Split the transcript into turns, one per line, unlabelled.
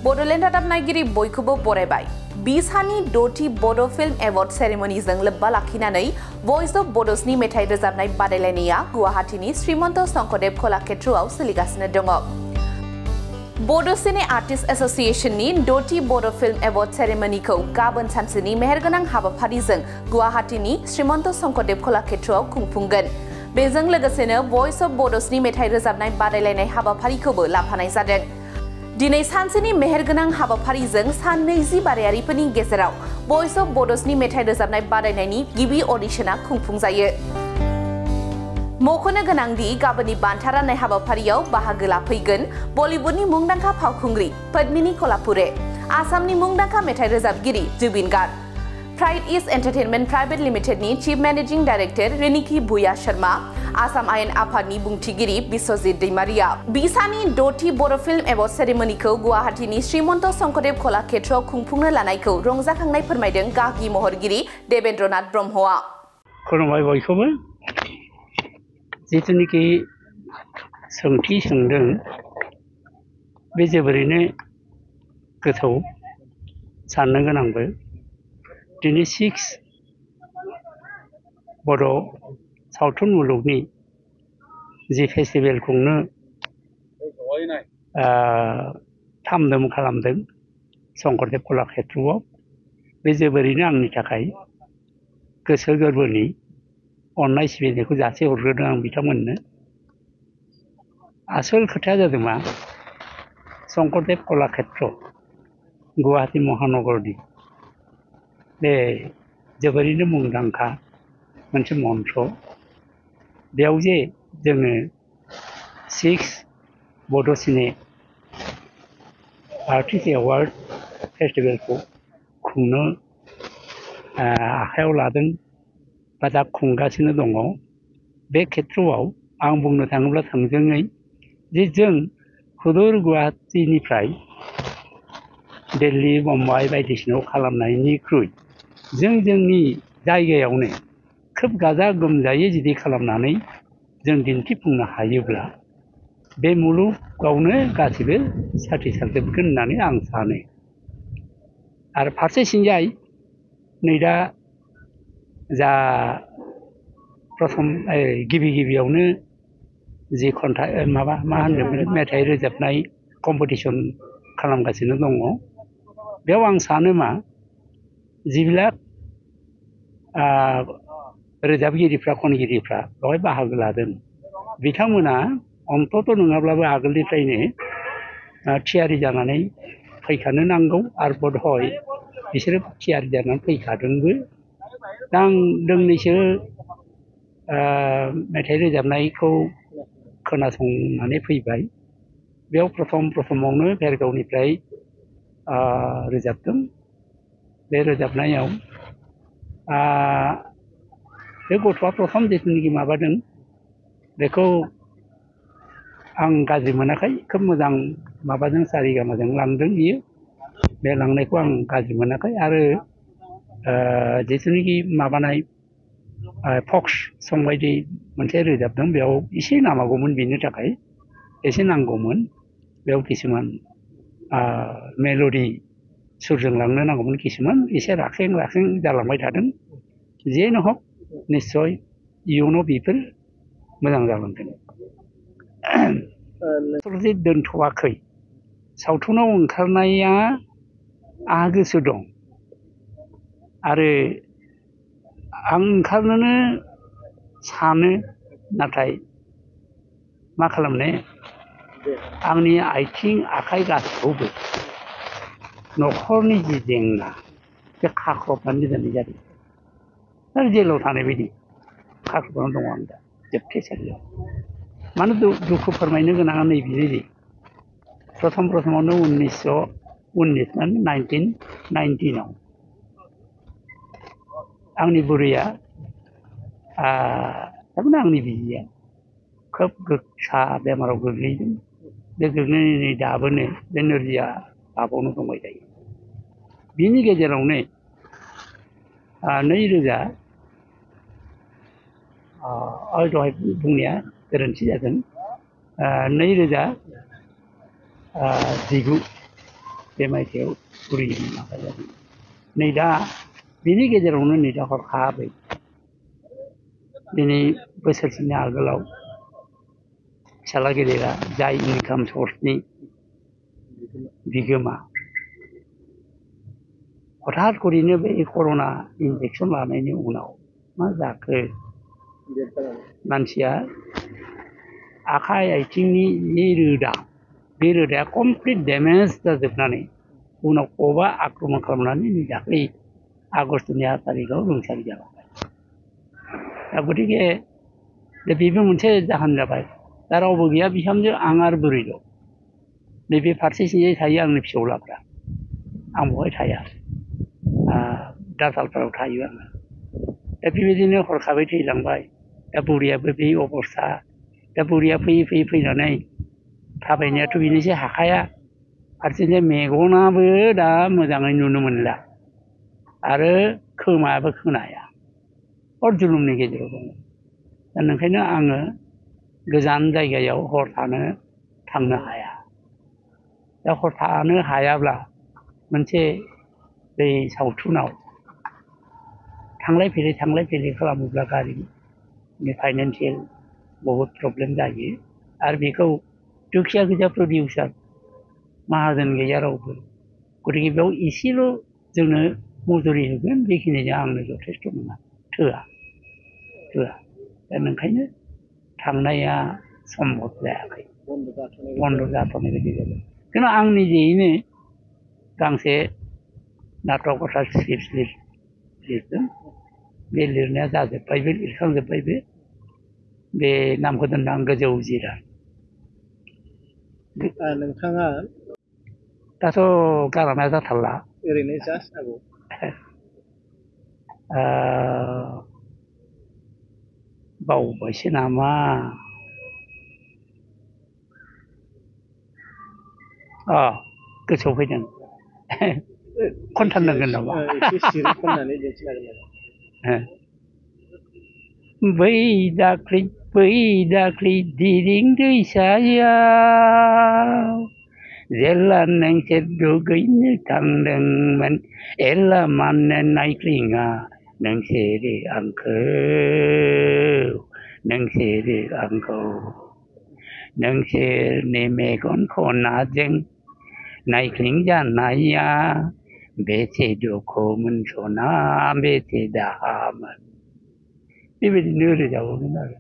बड'लेण्ड रादाब नायगिरि बयखौबो बरायबाय। 20 हानि 6थि बड' फिल्म एवार्ड सेरेमनिजों लोब्बा लाखिनानै भइस अफ बड'सनि मेथाइ रोजाबनाय बादायलायनाया गुवाहाटीनि श्रीमन्त शंकरदेव कलाक्षेत्रआव सोलिगासिनो दङ। बड' सिने आर्टिस्ट एस'सिएशननि 6थि बड' फिल्म एवार्ड सेरेमनिखौ गाबोन सानसेनि मेहेरगोनां हाबाफारिजों गुवाहाटीनि श्रीमन्त शंकरदेव कलाक्षेत्रआव खुंफुंगोन। बेजों लोगोसेनो भइस अफ बड'सनि मेथाइ रोजाबनाय बादायलायनाय हाबाफारिखौबो लाफानाय जादों। दिनै सानसेनि मेहेरगोनां हाबाफारिजों सान 20 बादायारिफोरनि गेजेराव भइस अफ बड'सनि मेथाइ रोजाबनाय बादायनायनि गिबि अडिशना खुंफुंजायो। मख'नो गोनांदि गाबोननि बान्था राननाय हाबाफारियाव बाहागो लाफैगोन बलिउडनि मुंदांखा फावखुंग्रि पद्मिनी कलापुरे, आसामनि मुंदांखा मेथाइ रोजाबगिरि Zubeen Garg, pride east entertainment private लिमिटेडनि chief managing director Riniki Bhuyan Sharma, Assam आयेन आफादनि बुंथिगिरि बिश्वजित दैमारिया 20 हानि 6थि बड' फिल्म एवार्ड सेरेमनिखौ गुवाहाटीनि श्रीमन्त शंकरदेव कलाक्षेत्रआव खुंफुंनो लानायखौ रंजाखांनाय फोरमायदों गागि महरगिरि देवेन्द्रनाथ ब्रह्मआ।
खुलुमबाय बयखौबो। जिथुनिखि सोंथि सोंदों बे जोबोरैनो गोथौ साननो गोनांबो। दिनै 6 बड' सावथुन मुलुगनि जि फेस्टिभेल खुंनो थाम-दाम खालामदों शंकरदेव कलाक्षेत्रआव, बे जोबोरैनो आंनि थाखाय गोसो गोरबोनि अननाय सिबिनायखौ जासिहरग्रोदों आं बिथांमोननो। आसोल खोथाया जादों मा, शंकरदेव कलाक्षेत्र गुवाहाटी महानगरनि बे जोबोरैनो मुंदांखा मोनसे मन्त्र। बेयाव जे जोङो 6 बड' सिने आर्टिस्ट एवार्ड फेस्टिभेलखौ खुंनो आखायाव लादों बा दा खुंगासिनो दङ। बे खेत्रआव आं बुंनो थाङोब्ला थोंजोङै जे जों हुदुर गुवाहाटीनिफ्राय दिल्ली, मुम्बाइ बायदिसिनायाव खालामनायनिख्रुइ जोंनि जायगायावनो खोब गाजा गोमजायै जुदि खालामनानै जों दिन्थिफुंनो हायोब्ला बे मुलुगावनो गासिबो साथि सारजोबगोन होननानै आं सानो। आरो फारसेथिंजाय नै दा जा प्रथम गिबियावनो जि खन्थाइ मा होनदों मेथाइ रोजाबनाय कम्पिटिसन खालामगासिनो दङ। बेयाव आं सानो मा, जिबिलाक रोजाबगिरिफ्रा खनगिरिफ्रा बेवहाय बाहागो लादों बिथांमोना अन्तत नङाब्लाबो आगोलनिफ्रायनो थियारि जानानै फैखानो नांगौ आरो बधय बिसोरो थियारि जानानै फैखादोंबो। दा आं दोंनैसो मेथाइ रोजाबनायखौ खोनासंनानै फैबाय। बेयाव प्रथमावनो भेरगावनिफ्राय रोजाबदों। बे रोजाबनायाव बे गथ'आ प्रथम जिथुनिखि माबादों बेखौ आं गाज्रि मोनाखै, खोब मोजां माबाजों सारिगामाजों लांदों बियो। बे लांनायखौ आं गाज्रि मोनाखै। आरो जिथुनिखि माबानाय फक्स सं बायदि मोनसे रोजाबदों, बेयाव एसे नांबावगौमोन, बेनि थाखाय एसे नांगौमोन। बेयाव किसुमान मेल'डि सुरजों लांनो नांगौमोन, किसुमान एसे राखें जालांबाय थादों। जेनो हक निस्सय इयुनाव बेफोर मोजां जालांगोन। दोनथ'वाखै, सावथुनाव ओंखारनाया आंहा गोसो दं आरो आं ओंखारनोनो सानो, नाथाय मा खालामनो, आंनि आथिं आखाइ गासैखौबो न'खरनि जि जेंना बे खाख्रबनानै दोननाय जादों। आरो जेलाव थानाय बायदि खाख्रबनानै दङ आं दा जोबथेसालियाव। मानो दुखु फोरमायनो गोनाङा नैबेनो जे प्रथमावनो 1919 आंनि बुरैया थारमाने आंनि बिसिया खोब गोसा बेमाराव गोग्लैदों। बे गोग्लैनानै दाबोनो बे नोरजिया भाबावनो दंबाय थायो। बिनि गेजेरावनो 2000 दहाय बुंनाया गोरोन्थि जादों, 2019 बे मायथाइयाव बुरैनि माबा जादों नै दा बिनि गेजेरावनो नै दा हरखाबै दिनै बोसोरसेनि आगोलाव फिसाला गेदेरा जाय इनकाम सर्सनि बिगोमा हठाৎ करिनो बे कर'ना इनजेक्सन लानायनि उनाव मा जाखो मानसिया आखाइ आथिंनि जि रोदा बे रोदाया कमप्लिट डेमेज जाजोबनानै उनाव क'बा आक्रमन खालामनानै नै दाख्लै आगष्टनि 8 तारिखआव रुंसारि जालांबाय दा गतिके बेबो मोनसे जाहोन जाबाय दा रावबो गैया बिहामजो आं आरो बुरैल' नैबे फारसेथिंजाय थायो आंनि फिसौलाफ्रा आं बहाय थाया दाथालफोराव थायो आङो दा बेबायदिनो हरखाबै थैलांबाय दा बुरैयाबो बे अबस्था दा बुरैया फैयै फैयै फैनानै थाबायनायाथ' बेनोसै हाखाया फारसेथिं मेगनाबो दा मोजाङै नुनो मोनला आरो खोमायाबो खोनाया हर जुलुमनि गेजेराव दङ दा नंखायनो आङो गोजान जायगायाव हर थांनो हाया दा हर थानो हायाब्ला मोनसे बै सावथुनाव थांलाय फैलाय खालामोब्ला गारिनि फाइनान्सियेल बहुद प्रब्लेम जायो आरो बेखौ दुखिया गोजा प्रडिउसार माहाजोन गैया रावबो गतिके बेयाव एसेल' जोंनो मजुरि होगोन बेखिनिजों आंनो जथेस्थ' नङा थोआ दा नंखायनो थांनाया सम्भब जायाखै बन्द जाथ'नाय बायदि जादों खिन्थु आं निजेयैनो गांसे नाटक अर्थात स्क्रिप्ट लिरदों बे लिरनाया जाजोब्बायबो लिरखांजोब्बायबो बे नामखौ दोनदों आं गोजौ जिराद
नोंथाङा
दाथ' गारामाया जाथारला
ओरैनो जास्ट आबौ
बावबायसो नामा गोसोआव फैदों खनथारनांगोन नामा
एसे सिरि खननानै दिन्थिनो
हागोन बै दाख्लै दिरिं दैसायाव जेला नोंसोर दुगैनो थांदोंमोन एला मानो नायख्लिङा नोंसोरो आंखौ नोंसोरनि मेगन खनाजों नायख्लिं जानाया बेसे दुखुमोन सना बेसे दाहामोन बेबायदिनो रोजाबोमोन आरो